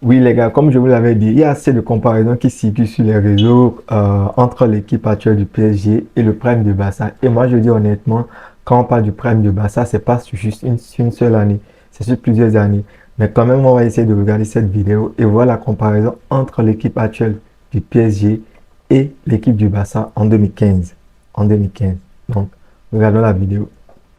Oui, les gars, comme je vous l'avais dit, il y a assez de comparaisons qui circulent sur les réseaux entre l'équipe actuelle du PSG et le Prime de Barça. Et moi, je dis honnêtement, quand on parle du Prime de Barça, c'est pas sur juste une seule année, c'est sur plusieurs années. Mais quand même, on va essayer de regarder cette vidéo et voir la comparaison entre l'équipe actuelle du PSG et l'équipe du Barça en 2015. En 2015. Donc, regardons la vidéo.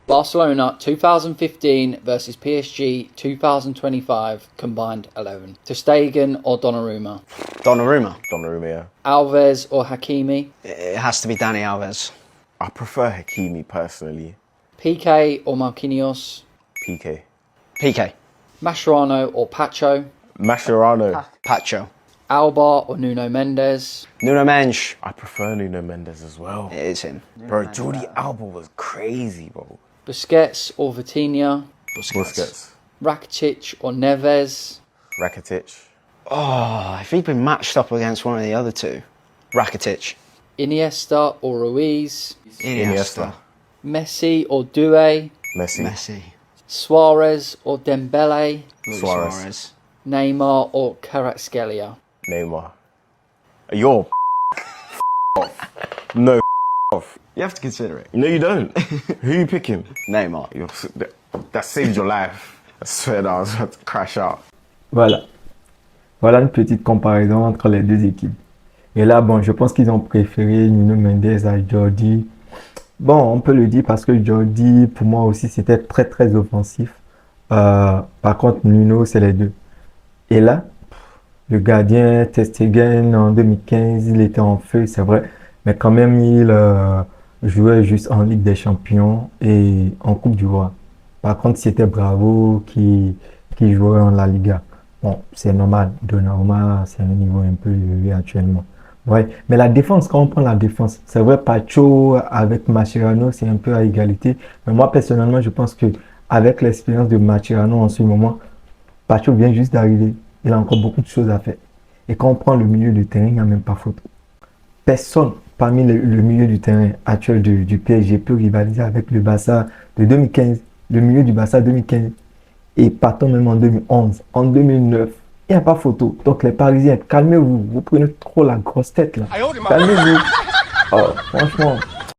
Barcelona 2015 versus PSG 2025 combined 11. Ter Stegen or Donnarumma? Donnarumma. Donnarumma, yeah. Alves or Hakimi? It has to be Dani Alves. I prefer Hakimi personally. PK or Marquinhos? PK. PK. Mascherano or Pacho? Mascherano. Pacho. Alba or Nuno Mendes? Nuno Mendes. I prefer Nuno Mendes as well. It is him. Bro, Jordi Alba was crazy, bro. Busquets or Vitinha? Busquets. Rakitic or Neves? Rakitic. Oh, if he'd been matched up against one of the other two. Rakitic. Iniesta or Ruiz? Iniesta. Messi or Doué? Messi. Messi. Suarez or Dembele? Luis Suarez. Neymar or Kvaratskhelia? Neymar. You're off. No off. You have to consider it. No, you don't. Who you picking? Neymar. That saved your life. I swear that I was about to crash out. Voilà. Voilà une petite comparaison entre les deux équipes. Et là, bon, je pense qu'ils ont préféré Nuno Mendes à Jordi. Bon, on peut le dire parce que Jordi, pour moi aussi, c'était très, très offensif. Par contre, Nuno, c'est les deux. Et là, le gardien Ter Stegen en 2015, il était en feu, c'est vrai. Mais quand même, il jouait juste en Ligue des Champions et en Coupe du Roi. Par contre, c'était Bravo qui jouait en La Liga. Bon, c'est normal. Donnarumma, c'est un niveau un peu élevé actuellement. Ouais, mais la défense, quand on prend la défense, c'est vrai, Pacho avec Mascherano, c'est un peu à égalité. Mais moi, personnellement, je pense que avec l'expérience de Mascherano en ce moment, Pacho vient juste d'arriver. Il a encore beaucoup de choses à faire. Et quand on prend le milieu du terrain, il n'y a même pas faute. Personne parmi le milieu du terrain actuel du PSG peut rivaliser avec le Barça de 2015, le milieu du Barça 2015. Et partons même en 2011, en 2009. Il n'y a pas photo. Donc les Parisiens, calmez-vous. Vous prenez trop la grosse tête là. Calmez-vous. Oh, franchement.